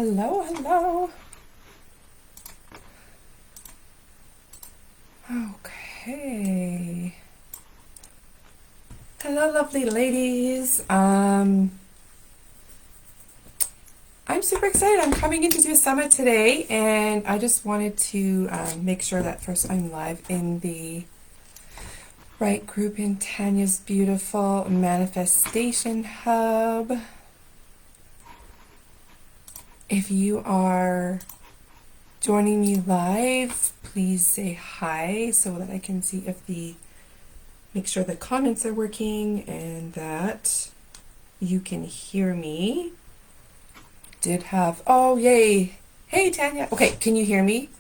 Hello, hello. Okay. Hello, lovely ladies. I'm super excited. I'm coming in to do a summit today, and I just wanted to make sure that first I'm live in the right group in Tanya's beautiful manifestation hub. If you are joining me live, please say hi so that I can see if make sure the comments are working and that you can hear me. Oh, yay. Hey, Tanya. Okay, can you hear me?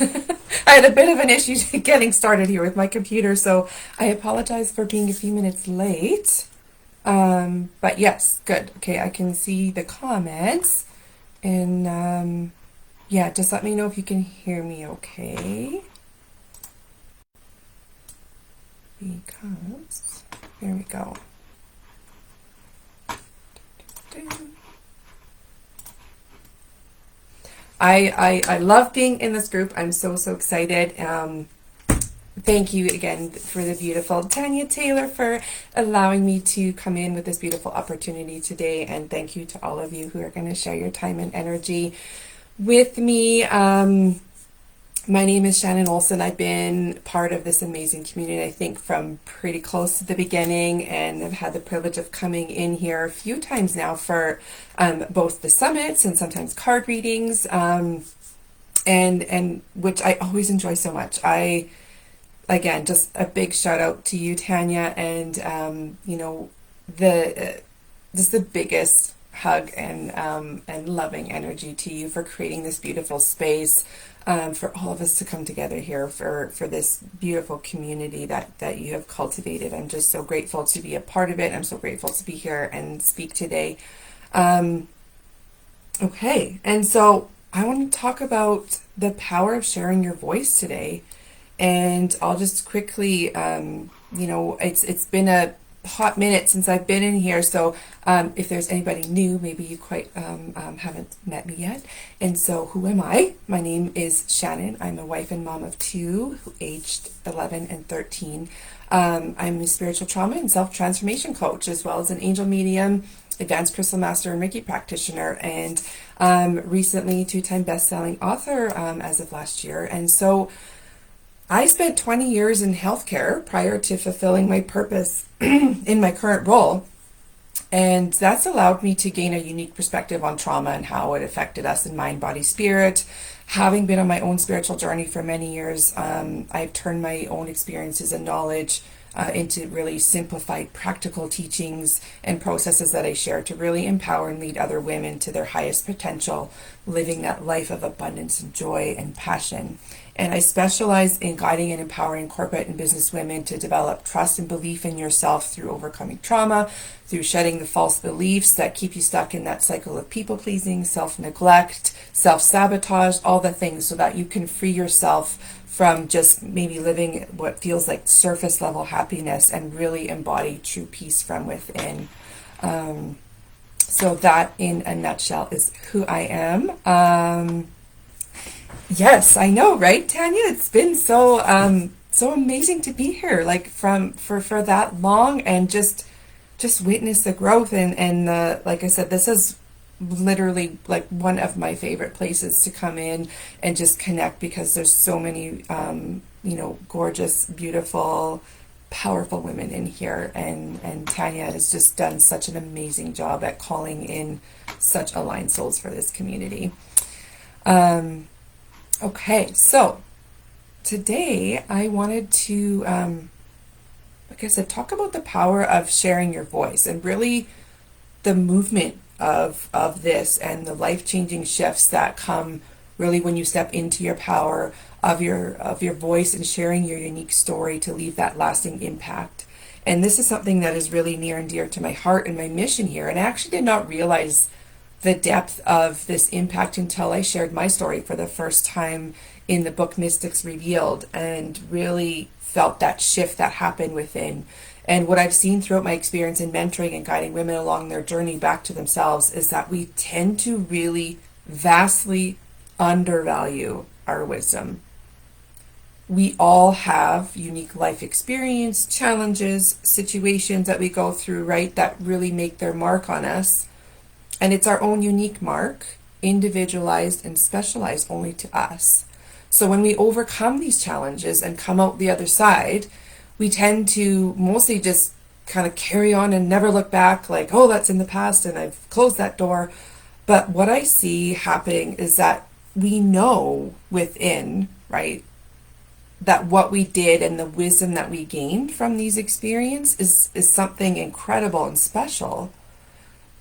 I had a bit of an issue getting started here with my computer, so I apologize for being a few minutes late. But yes, good. Okay, I can see the comments. And yeah, just let me know if you can hear me okay. Because, there we go. I love being in this group. I'm so excited. Thank you again for the beautiful Tanya Taylor for allowing me to come in with this beautiful opportunity today. And thank you to all of you who are going to share your time and energy with me. My name is Shannon Olson. I've been part of this amazing community, I think, from pretty close to the beginning, and I've had the privilege of coming in here a few times now for both the summits and sometimes card readings, and which I always enjoy so much. Again, just a big shout out to you, Tanya, and just the biggest hug and loving energy to you for creating this beautiful space, for all of us to come together here for this beautiful community that you have cultivated. I'm just so grateful to be a part of it. I'm so grateful to be here and speak today. Okay, and so I want to talk about the power of sharing your voice today. And I'll just quickly, it's been a hot minute since I've been in here, so if there's anybody new, maybe you quite haven't met me yet. And so who am I? My name is Shannon. I'm a wife and mom of two who aged 11 and 13. I'm a spiritual trauma and self-transformation coach, as well as an angel medium, advanced crystal master, and Reiki practitioner, and recently two-time best-selling author as of last year. And so I spent 20 years in healthcare prior to fulfilling my purpose in my current role, and that's allowed me to gain a unique perspective on trauma and how it affected us in mind, body, spirit. Having been on my own spiritual journey for many years, I've turned my own experiences and knowledge into really simplified practical teachings and processes that I share to really empower and lead other women to their highest potential, living that life of abundance and joy and passion. And I specialize in guiding and empowering corporate and business women to develop trust and belief in yourself through overcoming trauma, through shedding the false beliefs that keep you stuck in that cycle of people-pleasing, self-neglect, self-sabotage, all the things, so that you can free yourself from just maybe living what feels like surface level happiness and really embody true peace from within. So that in a nutshell is who I am. Yes, I know, right, Tanya? It's been so amazing to be here, like for that long, and just witness the growth and like I said, this is literally like one of my favorite places to come in and just connect, because there's so many gorgeous, beautiful, powerful women in here, and Tanya has just done such an amazing job at calling in such aligned souls for this community. Okay, so today I wanted to, like I said, talk about the power of sharing your voice and really the movement of this and the life-changing shifts that come really when you step into your power of your voice and sharing your unique story to leave that lasting impact. And this is something that is really near and dear to my heart and my mission here. And I actually did not realize the depth of this impact until I shared my story for the first time in the book Mystics Revealed, and really felt that shift that happened within. And what I've seen throughout my experience in mentoring and guiding women along their journey back to themselves is that we tend to really vastly undervalue our wisdom. We all have unique life experience, challenges, situations that we go through, right, that really make their mark on us. And it's our own unique mark, individualized and specialized only to us. So when we overcome these challenges and come out the other side, we tend to mostly just kind of carry on and never look back like, oh, that's in the past and I've closed that door. But what I see happening is that we know within, right, that what we did and the wisdom that we gained from these experiences is something incredible and special.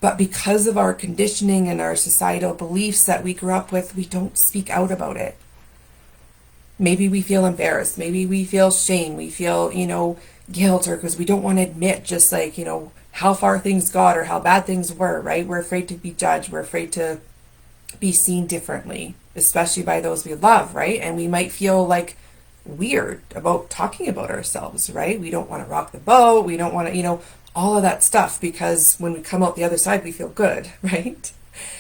But because of our conditioning and our societal beliefs that we grew up with, we don't speak out about it. Maybe we feel embarrassed. Maybe we feel shame. We feel, guilt, or because we don't want to admit just like, how far things got or how bad things were, right? We're afraid to be judged. We're afraid to be seen differently, especially by those we love, right? And we might feel like weird about talking about ourselves, right? We don't want to rock the boat. We don't want to, all of that stuff, because when we come out the other side, we feel good, right?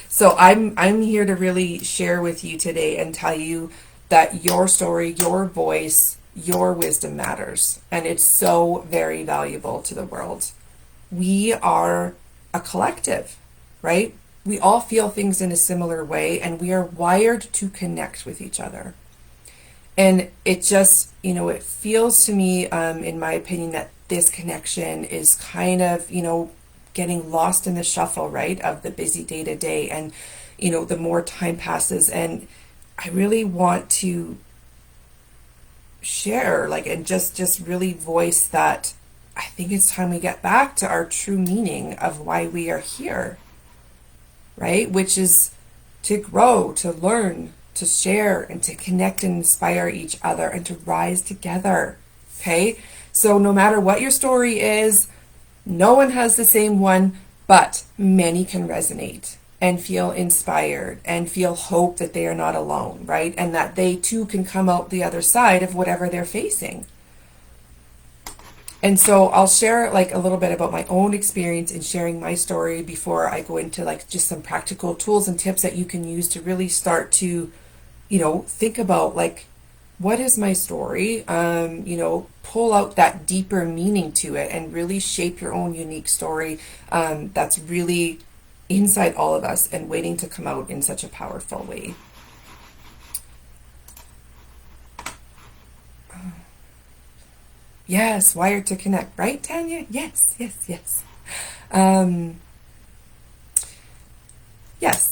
So I'm here to really share with you today and tell you that your story, your voice, your wisdom matters. And it's so very valuable to the world. We are a collective, right? We all feel things in a similar way, and we are wired to connect with each other. And it just, it feels to me, in my opinion, that this connection is kind of, getting lost in the shuffle, right, of the busy day to day. And, the more time passes, and I really want to share, and just really voice that I think it's time we get back to our true meaning of why we are here, right? Which is to grow, to learn, to share, and to connect and inspire each other and to rise together. Okay? So no matter what your story is, no one has the same one, but many can resonate and feel inspired and feel hope that they are not alone, right? And that they too can come out the other side of whatever they're facing. And so I'll share a little bit about my own experience in sharing my story before I go into just some practical tools and tips that you can use to really start to, think about what is my story? Pull out that deeper meaning to it and really shape your own unique story that's really inside all of us and waiting to come out in such a powerful way. Yes, wired to connect, right, Tanya? Yes. Yes,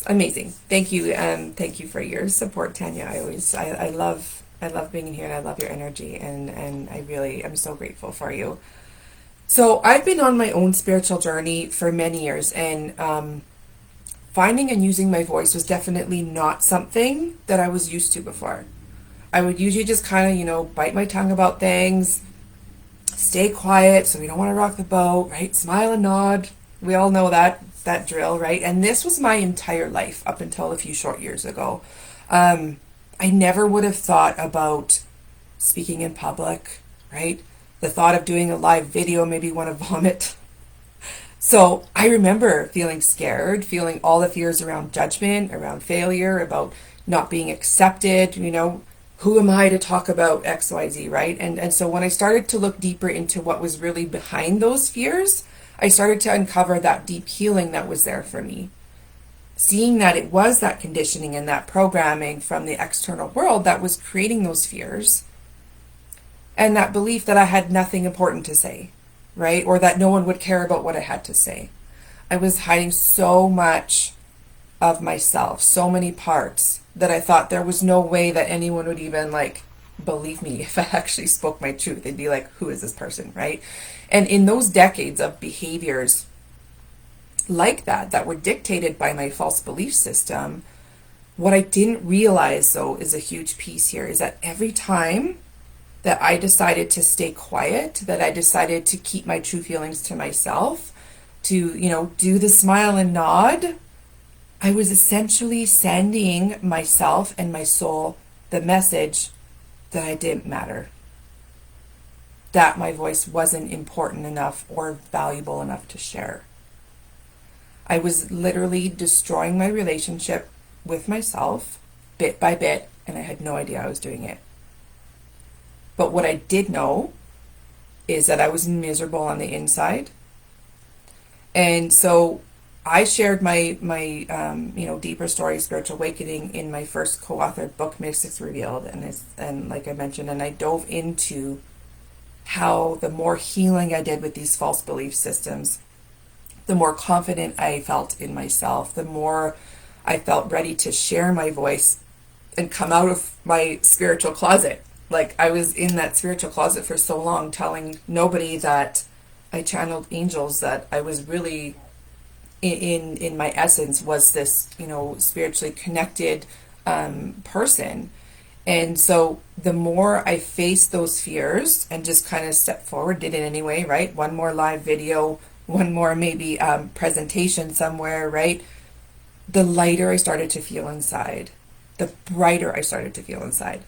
amazing. Thank you. Thank you for your support, Tanya. I love being in here, and I love your energy, and I really am so grateful for you. So I've been on my own spiritual journey for many years, and finding and using my voice was definitely not something that I was used to before. I would usually just kind of, bite my tongue about things, stay quiet so we don't want to rock the boat, right? Smile and nod. We all know that drill, right? And this was my entire life up until a few short years ago. I never would have thought about speaking in public, right? The thought of doing a live video made me want to vomit. So I remember feeling scared, feeling all the fears around judgment, around failure, about not being accepted, who am I to talk about XYZ, right? And so when I started to look deeper into what was really behind those fears, I started to uncover that deep healing that was there for me. Seeing that it was that conditioning and that programming from the external world that was creating those fears, and that belief that I had nothing important to say, right? Or that no one would care about what I had to say. I was hiding so much of myself, so many parts, that I thought there was no way that anyone would even believe me if I actually spoke my truth. They'd be like, who is this person, right? And in those decades of behaviors like that were dictated by my false belief system, what I didn't realize, though, is a huge piece here, is that every time that I decided to stay quiet, that I decided to keep my true feelings to myself, to, do the smile and nod, I was essentially sending myself and my soul the message that I didn't matter, that my voice wasn't important enough or valuable enough to share. I was literally destroying my relationship with myself bit by bit, and I had no idea I was doing it. But what I did know is that I was miserable on the inside. And so I shared my deeper story, spiritual awakening, in my first co-authored book, Mystics Revealed, and like I mentioned, and I dove into how the more healing I did with these false belief systems, the more confident I felt in myself, the more I felt ready to share my voice and come out of my spiritual closet. Like, I was in that spiritual closet for so long, telling nobody that I channeled angels, that I was really in my essence was this, spiritually connected person. And so the more I faced those fears and just kind of stepped forward, did it anyway, right? One more live video, one more maybe presentation somewhere, right? The lighter I started to feel inside, the brighter I started to feel inside.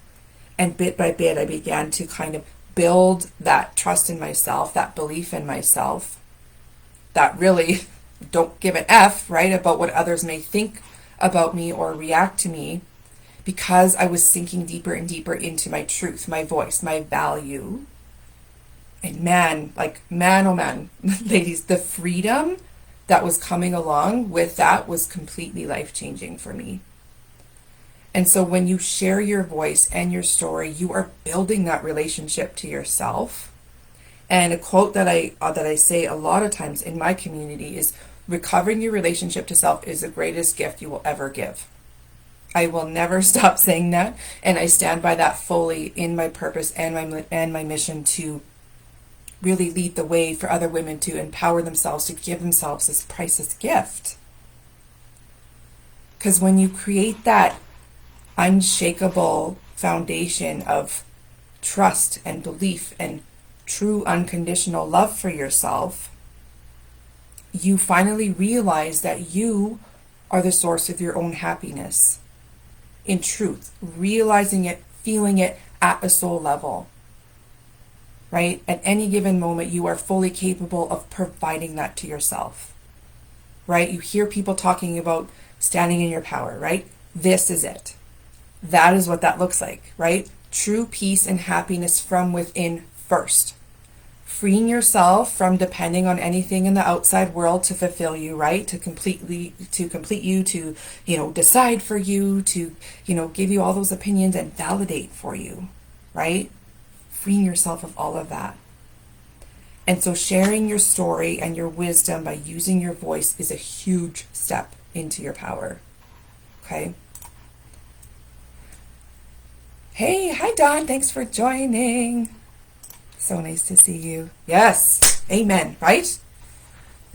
And bit by bit, I began to kind of build that trust in myself, that belief in myself, that really don't give an F, right, about what others may think about me or react to me, because I was sinking deeper and deeper into my truth, my voice, my value. And man, oh man, ladies, the freedom that was coming along with that was completely life-changing for me. And so when you share your voice and your story, you are building that relationship to yourself. And a quote that I say a lot of times in my community is, recovering your relationship to self is the greatest gift you will ever give. I will never stop saying that, and I stand by that fully in my purpose and my mission to really lead the way for other women to empower themselves, to give themselves this priceless gift. Because when you create that unshakable foundation of trust and belief and true unconditional love for yourself, you finally realize that you are the source of your own happiness. In truth, realizing it, feeling it at a soul level, right? At any given moment, you are fully capable of providing that to yourself, right? You hear people talking about standing in your power, right? This is it. That is what that looks like, right? True peace and happiness from within first. Freeing yourself from depending on anything in the outside world to fulfill you, right? To complete you, to, decide for you, to, give you all those opinions and validate for you, right? Freeing yourself of all of that. And so sharing your story and your wisdom by using your voice is a huge step into your power. Okay? Hey, hi Dawn, thanks for joining. So nice to see you. Yes, amen, right?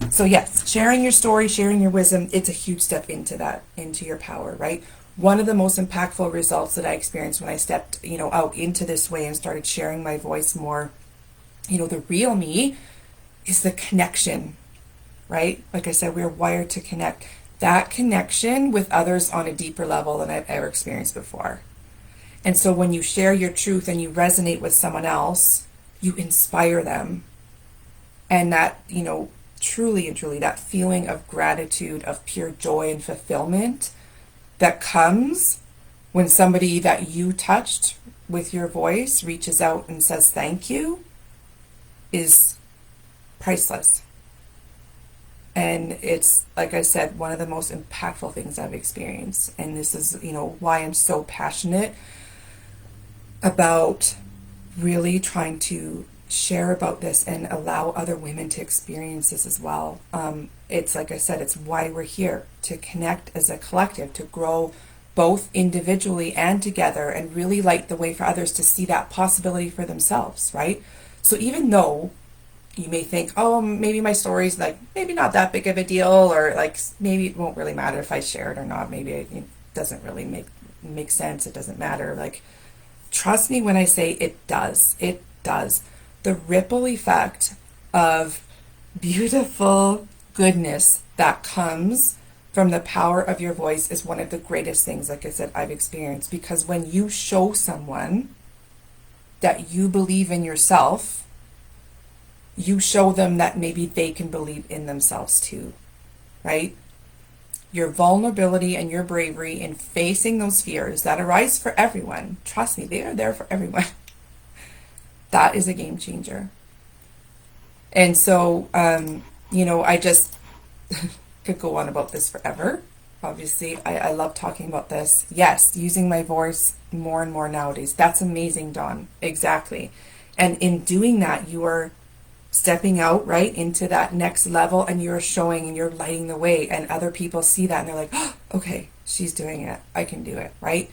So yes, sharing your story, sharing your wisdom, it's a huge step into that, into your power, right? One of the most impactful results that I experienced when I stepped, out into this way and started sharing my voice more, the real me is the connection, right? Like I said, we're wired to connect. That connection with others on a deeper level than I've ever experienced before. And so when you share your truth and you resonate with someone else, you inspire them. And that, truly and truly, that feeling of gratitude, of pure joy and fulfillment that comes when somebody that you touched with your voice reaches out and says thank you is priceless. And it's, like I said, one of the most impactful things I've experienced. And this is, why I'm so passionate about really trying to share about this and allow other women to experience this as well. It's, like I said, it's why we're here, to connect as a collective, to grow both individually and together, and really light the way for others to see that possibility for themselves, right? So even though you may think, oh, maybe my story's maybe not that big of a deal, or maybe it won't really matter if I share it or not, maybe it doesn't really make sense, it doesn't matter, trust me when I say it does. It does. The ripple effect of beautiful goodness that comes from the power of your voice is one of the greatest things, like I said, I've experienced. Because when you show someone that you believe in yourself, you show them that maybe they can believe in themselves too, right? your vulnerability and your bravery in facing those fears that arise for everyone. Trust me, they are there for everyone. That is a game changer. And so, I just could go on about this forever. Obviously, I love talking about this. Yes, using my voice more and more nowadays. That's amazing, Dawn. Exactly. And in doing that, you are stepping out right into that next level, and you're showing and you're lighting the way, and other people see that and they're like, oh, okay, she's doing it, I can do it, right?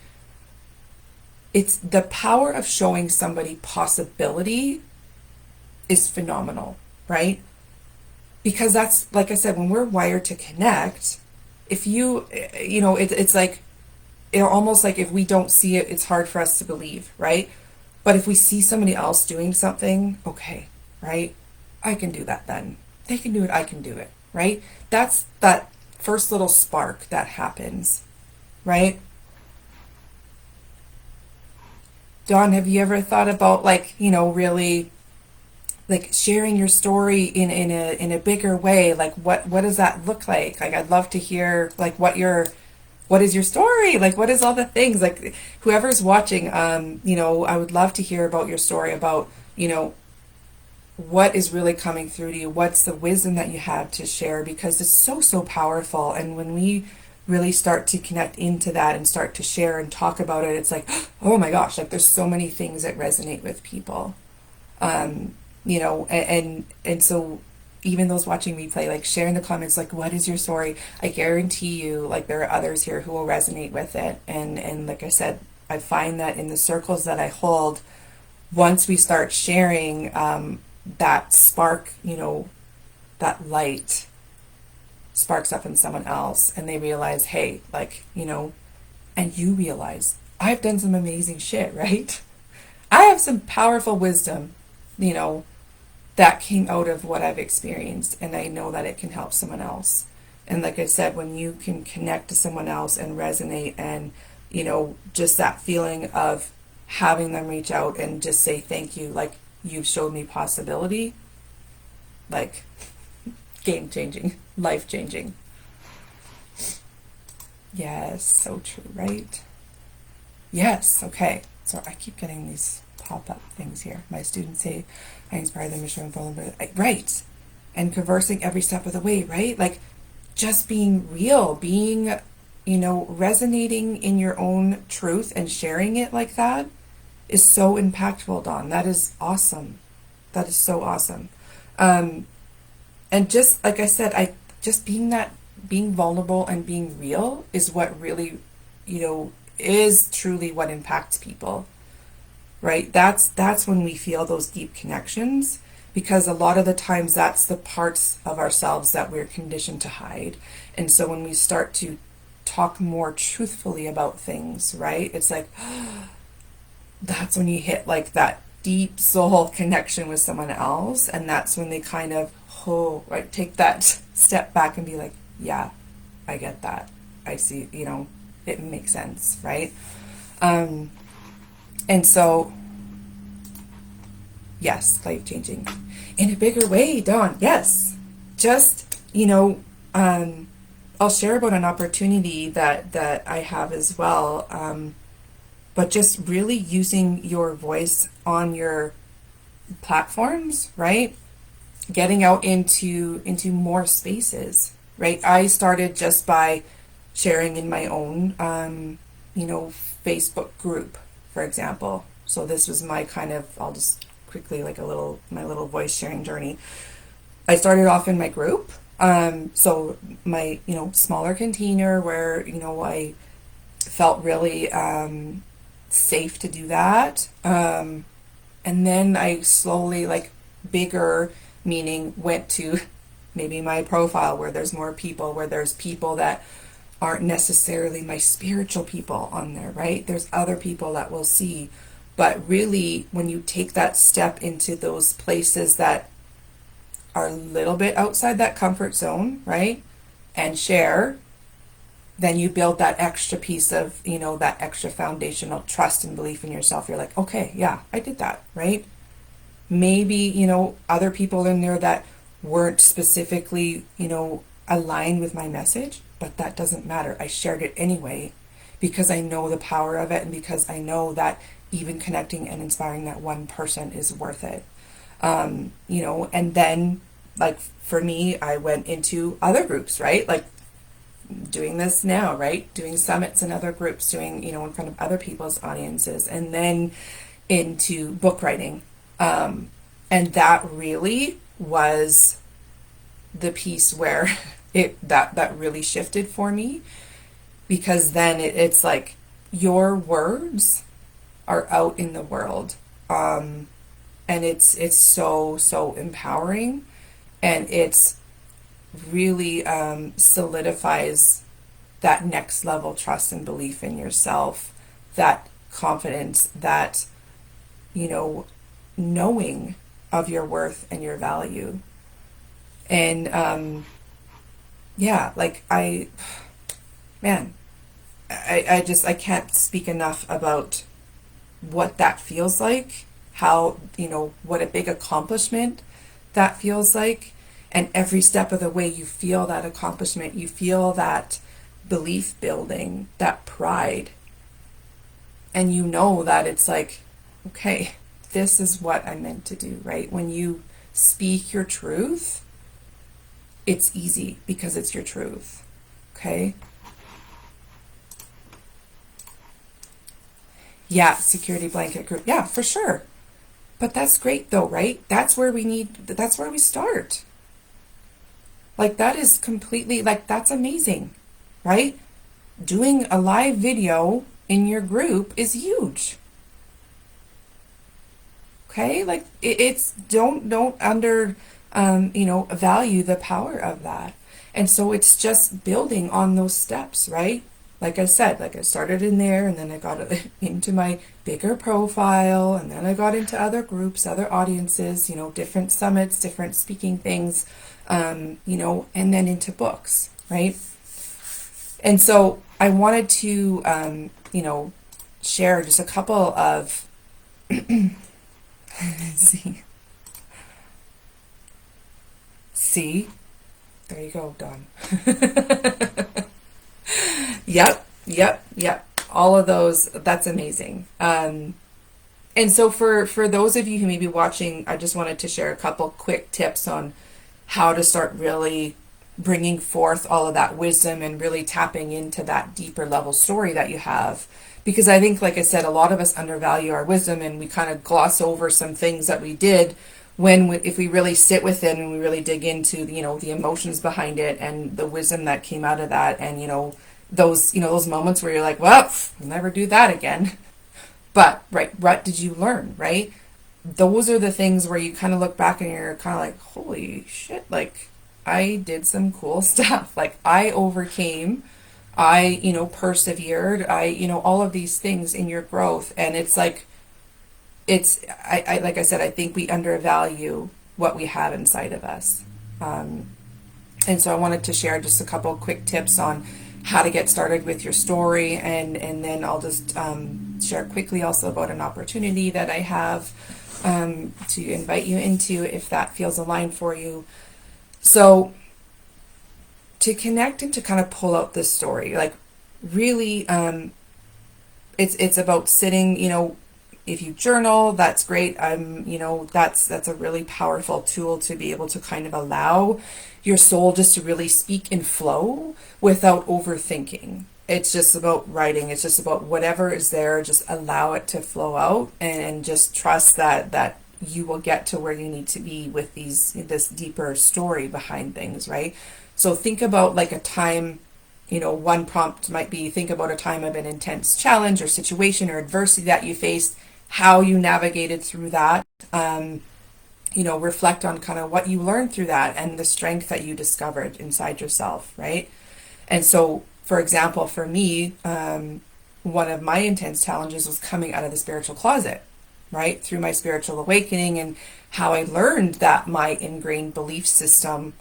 It's the power of showing somebody possibility is phenomenal, right? Because that's, like I said, when we're wired to connect, if it's like, almost like if we don't see it, it's hard for us to believe, right? But if we see somebody else doing something, okay, right? I can do that then. They can do it, I can do it, right? That's that first little spark that happens, right? Dawn, have you ever thought about, like, really like sharing your story in a bigger way? Like, what does that look like? Like, I'd love to hear, like, what is your story? Like, what is all the things? Like, whoever's watching, I would love to hear about your story, about, what is really coming through to you. What's the wisdom that you have to share? Because it's so, so powerful. And when we really start to connect into that and start to share and talk about it, it's like, oh my gosh, like, there's so many things that resonate with people. And so even those watching replay, like, share in the comments, like, what is your story? I guarantee you, like, there are others here who will resonate with it. And like I said, I find that in the circles that I hold, once we start sharing, that spark, that light sparks up in someone else, and they realize, hey, like, and you realize, I've done some amazing shit, right? I have some powerful wisdom, that came out of what I've experienced, and I know that it can help someone else. And like I said, when you can connect to someone else and resonate, and, just that feeling of having them reach out and just say thank you, like, you've showed me possibility, like, game changing, life changing. Yes, so true, right? Yes, okay. So I keep getting these pop-up things here. My students say, I inspire them to show vulnerability. Right. And conversing every step of the way, right? Like, just being real, being, resonating in your own truth and sharing it like that is so impactful, Dawn. That is awesome. That is so awesome. And just like I said, just being vulnerable and being real is what really, is truly what impacts people, right? That's when we feel those deep connections, because a lot of the times that's the parts of ourselves that we're conditioned to hide. And so when we start to talk more truthfully about things, right? It's like, that's when you hit, like, that deep soul connection with someone else, and that's when they kind of right, take that step back and be like, yeah, I get that, I see, it makes sense, right? And so, yes, life changing in a bigger way, Dawn. Yes, just, I'll share about an opportunity that I have as well. But just really using your voice on your platforms, right? Getting out into more spaces, right? I started just by sharing in my own, Facebook group, for example. So this was my kind of, I'll just quickly, like, my little voice sharing journey. I started off in my group, so my, smaller container where, I felt really, safe to do that. And then I slowly, like, bigger, meaning went to maybe my profile where there's more people, where there's people that aren't necessarily my spiritual people on there, right? There's other people that will see. But really, when you take that step into those places that are a little bit outside that comfort zone, right? And share, then you build that extra piece of, that extra foundational trust and belief in yourself. You're like, okay, yeah, I did that, right? Maybe, other people in there that weren't specifically, aligned with my message, but that doesn't matter. I shared it anyway because I know the power of it and because I know that even connecting and inspiring that one person is worth it. And then, like, for me, I went into other groups, right? Like, doing this now, right? Doing summits in other groups, doing, in front of other people's audiences, and then into book writing. And that really was the piece where that really shifted for me, because then it's like your words are out in the world. And it's so empowering, and it's really solidifies that next level trust and belief in yourself, that confidence, that knowing of your worth and your value. And yeah, like man, I can't speak enough about what that feels like, how, what a big accomplishment that feels like. And every step of the way, you feel that accomplishment, you feel that belief building, that pride. And you know that it's like, okay, this is what I'm meant to do, right? When you speak your truth, it's easy because it's your truth, okay? Yeah, security blanket group. Yeah, for sure. But that's great though, right? That's where we start. Like, that is completely, like, that's amazing, right? Doing a live video in your group is huge. Okay? Like, it's, don't value the power of that. And so it's just building on those steps, right? Like I said, like, I started in there, and then I got into my bigger profile, and then I got into other groups, other audiences, different summits, different speaking things, and then into books, right? And so I wanted to, share just a couple of, see, there you go, Dawn. Yep. All of those, that's amazing. And so for those of you who may be watching, I just wanted to share a couple quick tips on how to start really bringing forth all of that wisdom and really tapping into that deeper level story that you have. Because I think, like I said, a lot of us undervalue our wisdom, and we kind of gloss over some things that we did if we really sit with it and we really dig into, the emotions behind it and the wisdom that came out of that. And, those moments where you're like, well, I'll never do that again. But, right, what did you learn, right? Those are the things where you kind of look back and you're kind of like, holy shit, like, I did some cool stuff. Like, I overcame, I persevered, all of these things in your growth. And it's like, I like I said, I think we undervalue what we have inside of us. And so I wanted to share just a couple quick tips on how to get started with your story, and then I'll just share quickly also about an opportunity that I have to invite you into if that feels aligned for you. So to connect and to kind of pull out this story, like, really, it's about sitting, if you journal, that's great. That's a really powerful tool to be able to kind of allow your soul just to really speak in flow without overthinking. It's just about writing. It's just about whatever is there. Just allow it to flow out, and just trust that you will get to where you need to be with this deeper story behind things, right? So think about like a time, one prompt might be, think about a time of an intense challenge or situation or adversity that you faced, how you navigated through that. Reflect on kind of what you learned through that and the strength that you discovered inside yourself, right? And so, for example, for me, one of my intense challenges was coming out of the spiritual closet, right? Through my spiritual awakening, and how I learned that my ingrained belief system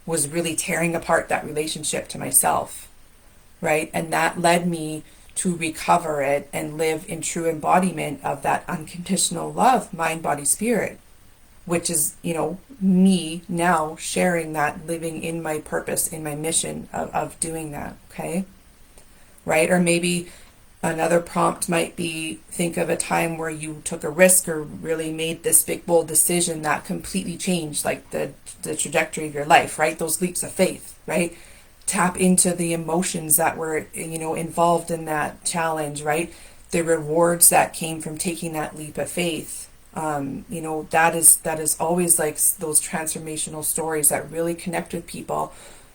was really tearing apart that relationship to myself, right? And that led me to recover it and live in true embodiment of that unconditional love, mind, body, spirit, which is, me now sharing that, living in my purpose, in my mission of doing that. Okay. Right. Or maybe another prompt might be, think of a time where you took a risk or really made this big, bold decision that completely changed like the trajectory of your life, right? Those leaps of faith, right? Tap into the emotions that were, involved in that challenge, right? The rewards that came from taking that leap of faith. That is always like those transformational stories that really connect with people.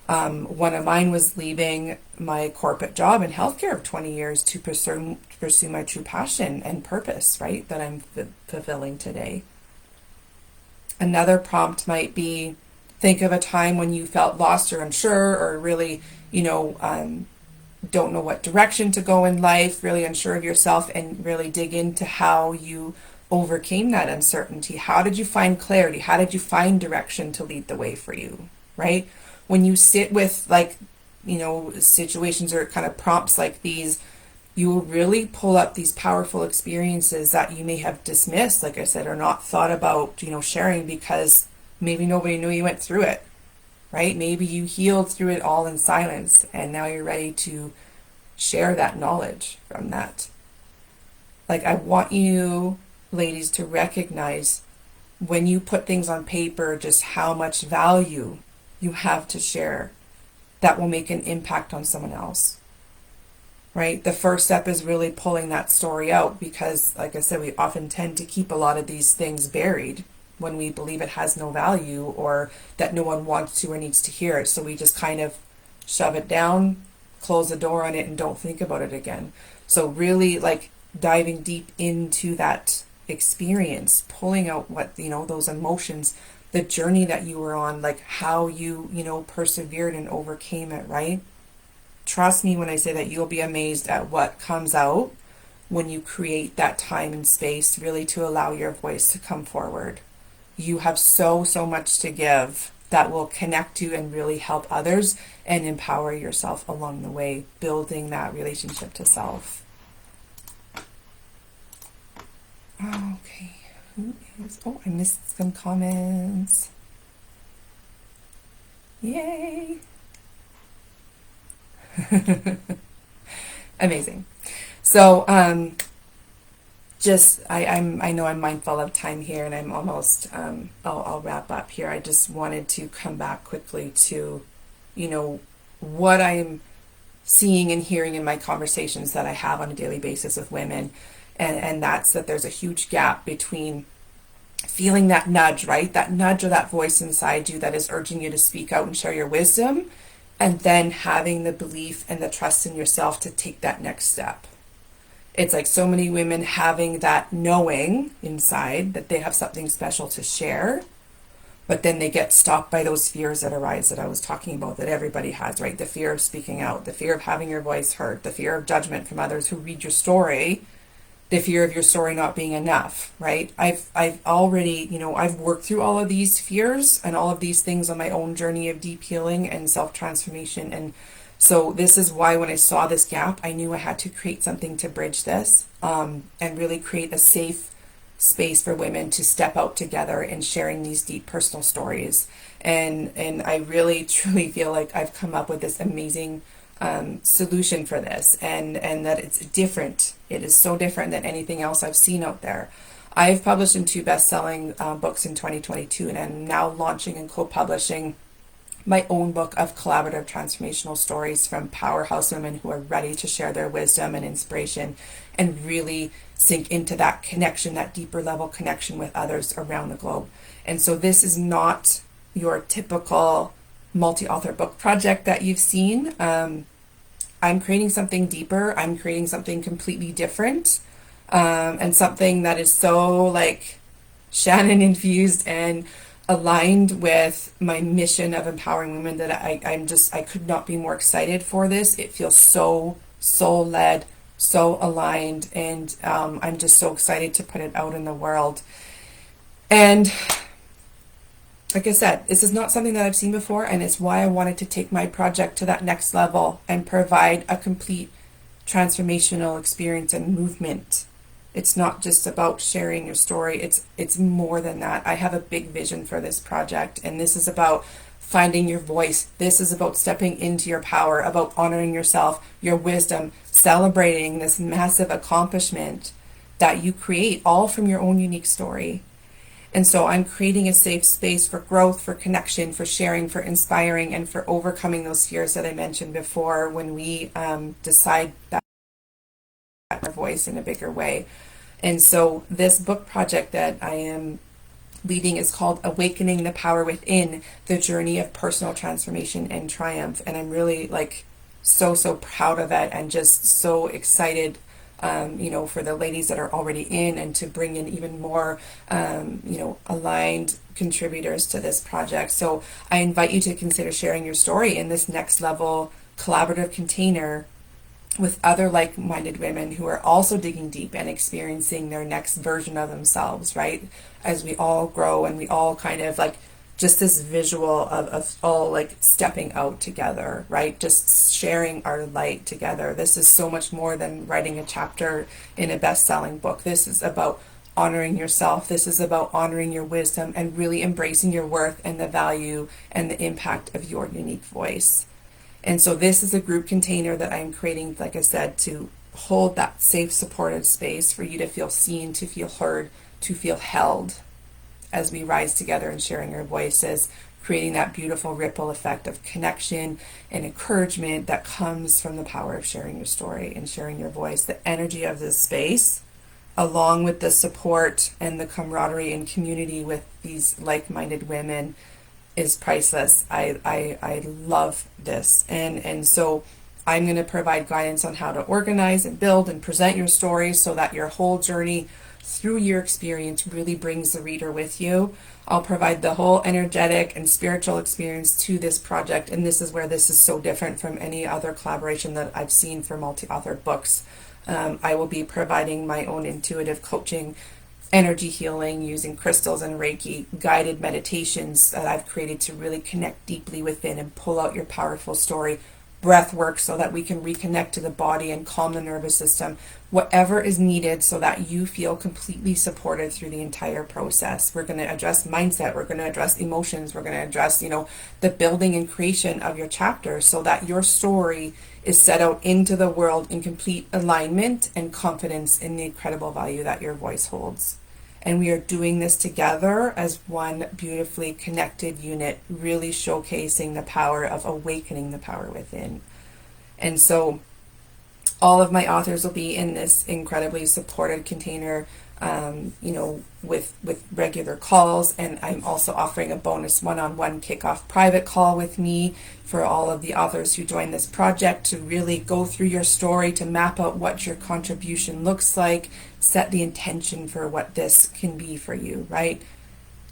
One of mine was leaving my corporate job in healthcare of 20 years to pursue my true passion and purpose, right? That I'm fulfilling today. Another prompt might be, think of a time when you felt lost or unsure or really, don't know what direction to go in life, really unsure of yourself, and really dig into how you overcame that uncertainty. How did you find clarity? How did you find direction to lead the way for you, right? When you sit with situations or kind of prompts like these, you will really pull up these powerful experiences that you may have dismissed, like I said, or not thought about, sharing because maybe nobody knew you went through it, right? Maybe you healed through it all in silence and now you're ready to share that knowledge from that. Like, I want you, ladies, to recognize when you put things on paper, just how much value you have to share that will make an impact on someone else, right? The first step is really pulling that story out because, like I said, we often tend to keep a lot of these things buried when we believe it has no value or that no one wants to or needs to hear it. So we just kind of shove it down, close the door on it, and don't think about it again. So really like diving deep into that experience, pulling out what, those emotions, the journey that you were on, like how you, persevered and overcame it, right? Trust me when I say that you'll be amazed at what comes out when you create that time and space really to allow your voice to come forward. You have so much to give that will connect you and really help others and empower yourself along the way, building that relationship to self. Okay, who is, I missed some comments. Yay. Amazing. So, I know I'm mindful of time here and I'm almost, I'll wrap up here. I just wanted to come back quickly to, what I'm seeing and hearing in my conversations that I have on a daily basis with women. And that's that there's a huge gap between feeling that nudge, right? That nudge or that voice inside you that is urging you to speak out and share your wisdom, and then having the belief and the trust in yourself to take that next step. It's like so many women having that knowing inside that they have something special to share, but then they get stopped by those fears that arise that I was talking about that everybody has, right? The fear of speaking out, the fear of having your voice heard, the fear of judgment from others who read your story, the fear of your story not being enough, right? I've already, I've worked through all of these fears and all of these things on my own journey of deep healing and self-transformation. And so this is why when I saw this gap, I knew I had to create something to bridge this, and really create a safe space for women to step out together in sharing these deep personal stories. And I really, truly feel like I've come up with this amazing solution for this, and that it's different. It is so different than anything else I've seen out there. I've published in 2 best-selling books in 2022, and I'm now launching and co-publishing my own book of collaborative transformational stories from powerhouse women who are ready to share their wisdom and inspiration and really sink into that connection, that deeper level connection with others around the globe. And so this is not your typical multi-author book project that you've seen. I'm creating something deeper. I'm creating something completely different, and something that is so like Shannon infused and aligned with my mission of empowering women that I could not be more excited for this. It feels so soul-led, so aligned, and I'm just so excited to put it out in the world. And like I said, this is not something that I've seen before, and it's why I wanted to take my project to that next level and provide a complete transformational experience and movement It's not just about sharing your story. It's more than that. I have a big vision for this project, and this is about finding your voice. This is about stepping into your power, about honoring yourself, your wisdom, celebrating this massive accomplishment that you create all from your own unique story. And so I'm creating a safe space for growth, for connection, for sharing, for inspiring, and for overcoming those fears that I mentioned before when we decide that our voice in a bigger way. And so this book project that I am leading is called Awakening the Power Within, the Journey of Personal Transformation and Triumph. And I'm really so proud of it and just so excited, for the ladies that are already in and to bring in even more, aligned contributors to this project. So I invite you to consider sharing your story in this next level collaborative container with other like-minded women who are also digging deep and experiencing their next version of themselves, right? As we all grow and we all kind of just this visual of all stepping out together, right? Just sharing our light together. This is so much more than writing a chapter in a best-selling book. This is about honoring yourself. This is about honoring your wisdom and really embracing your worth and the value and the impact of your unique voice. And so this is a group container that I'm creating, like I said, to hold that safe, supported space for you to feel seen, to feel heard, to feel held as we rise together and sharing our voices, creating that beautiful ripple effect of connection and encouragement that comes from the power of sharing your story and sharing your voice. The energy of this space, along with the support and the camaraderie and community with these like-minded women, is priceless. I love this. And so I'm going to provide guidance on how to organize and build and present your story so that your whole journey through your experience really brings the reader with you. I'll provide the whole energetic and spiritual experience to this project, and this is where this is so different from any other collaboration that I've seen for multi-author books. I will be providing my own intuitive coaching, energy healing using crystals and Reiki, guided meditations that I've created to really connect deeply within and pull out your powerful story, breath work so that we can reconnect to the body and calm the nervous system, whatever is needed so that you feel completely supported through the entire process. We're going to address mindset, we're going to address emotions, we're going to address, the building and creation of your chapter so that your story is set out into the world in complete alignment and confidence in the incredible value that your voice holds. And we are doing this together as one beautifully connected unit, really showcasing the power of awakening the power within. And so all of my authors will be in this incredibly supported container, with regular calls. And I'm also offering a bonus one-on-one kickoff private call with me for all of the authors who join this project to really go through your story, to map out what your contribution looks like, set the intention for what this can be for you, right?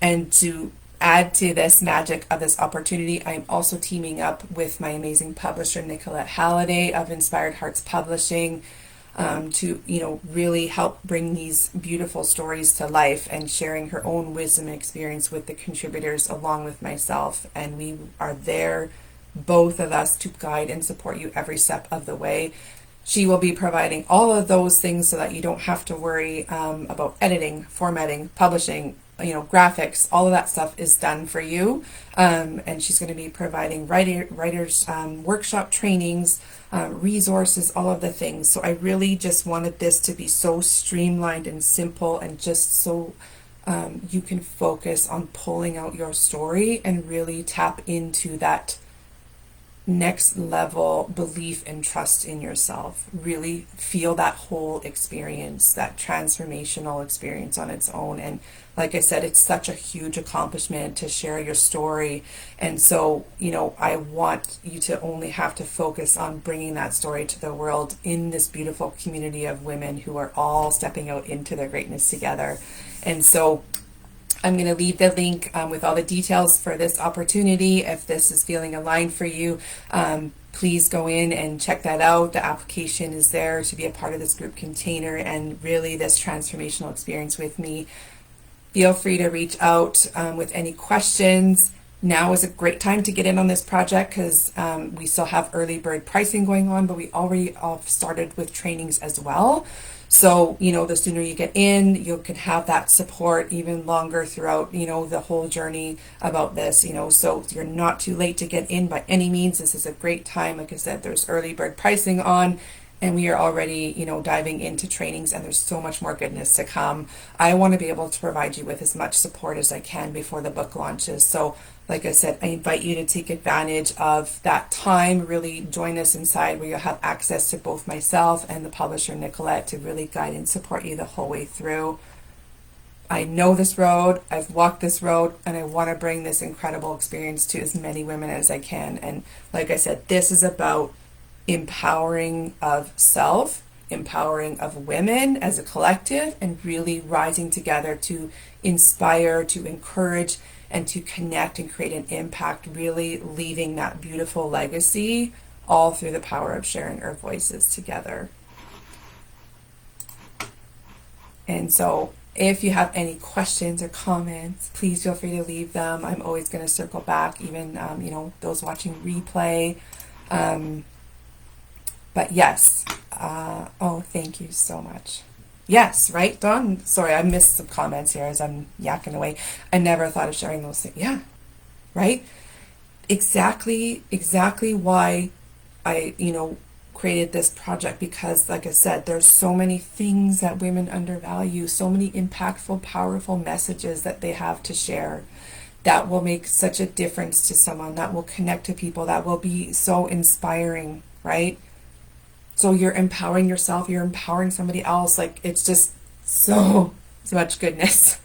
And to add to this magic of this opportunity, I'm also teaming up with my amazing publisher, Nicolette Halliday of Inspired Hearts Publishing, to really help bring these beautiful stories to life and sharing her own wisdom and experience with the contributors along with myself. And we are there, both of us, to guide and support you every step of the way. She will be providing all of those things so that you don't have to worry about editing, formatting, publishing, graphics. All of that stuff is done for you. And she's going to be providing writers workshop trainings, resources, all of the things. So I really just wanted this to be so streamlined and simple and just so you can focus on pulling out your story and really tap into that next level belief and trust in yourself. Really feel that whole experience, that transformational experience on its own. And like I said, it's such a huge accomplishment to share your story. And so, I want you to only have to focus on bringing that story to the world in this beautiful community of women who are all stepping out into their greatness together. And so I'm going to leave the link with all the details for this opportunity. If this is feeling aligned for you, please go in and check that out. The application is there to be a part of this group container and really this transformational experience with me. Feel free to reach out with any questions. Now is a great time to get in on this project because we still have early bird pricing going on, but we already started with trainings as well. So, the sooner you get in, you can have that support even longer throughout, the whole journey about this, so you're not too late to get in by any means. This is a great time. Like I said, there's early bird pricing on, and we are already, diving into trainings, and there's so much more goodness to come. I want to be able to provide you with as much support as I can before the book launches. So, like I said, I invite you to take advantage of that time. Really join us inside where you'll have access to both myself and the publisher, Nicolette, to really guide and support you the whole way through. I know this road, I've walked this road, and I want to bring this incredible experience to as many women as I can. And like I said, this is about empowering of self, empowering of women as a collective, and really rising together to inspire, to encourage, and to connect and create an impact, really leaving that beautiful legacy, all through the power of sharing our voices together. And so if you have any questions or comments, please feel free to leave them. I'm always going to circle back, even those watching replay. But yes, thank you so much. Yes, right, Dawn? Sorry, I missed some comments here as I'm yakking away. I never thought of sharing those things. Yeah, right? Exactly why I, created this project, because like I said, there's so many things that women undervalue, so many impactful, powerful messages that they have to share that will make such a difference to someone, that will connect to people, that will be so inspiring, right? So you're empowering yourself, you're empowering somebody else. Like, it's just so much goodness.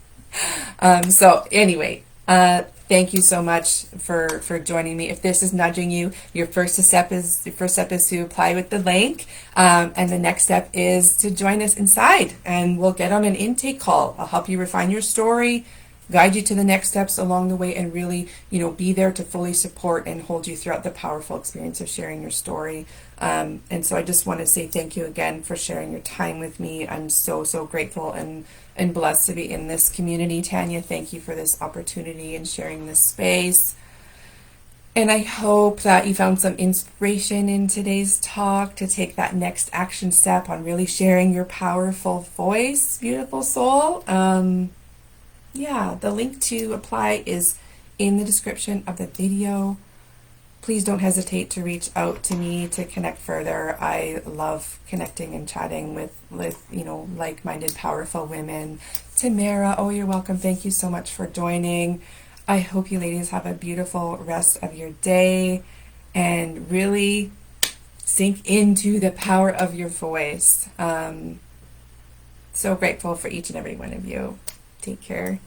So anyway, thank you so much for joining me. If this is nudging you, your first step is to apply with the link, and the next step is to join us inside, and we'll get on an intake call. I'll help you refine your story, guide you to the next steps along the way, and really, be there to fully support and hold you throughout the powerful experience of sharing your story. And so I just want to say thank you again for sharing your time with me. I'm so grateful and blessed to be in this community. Tanya, thank you for this opportunity and sharing this space. And I hope that you found some inspiration in today's talk to take that next action step on really sharing your powerful voice, beautiful soul. The link to apply is in the description of the video. Please don't hesitate to reach out to me to connect further. I love connecting and chatting with like-minded, powerful women. Tamara, oh, you're welcome. Thank you so much for joining. I hope you ladies have a beautiful rest of your day and really sink into the power of your voice. So grateful for each and every one of you. Take care.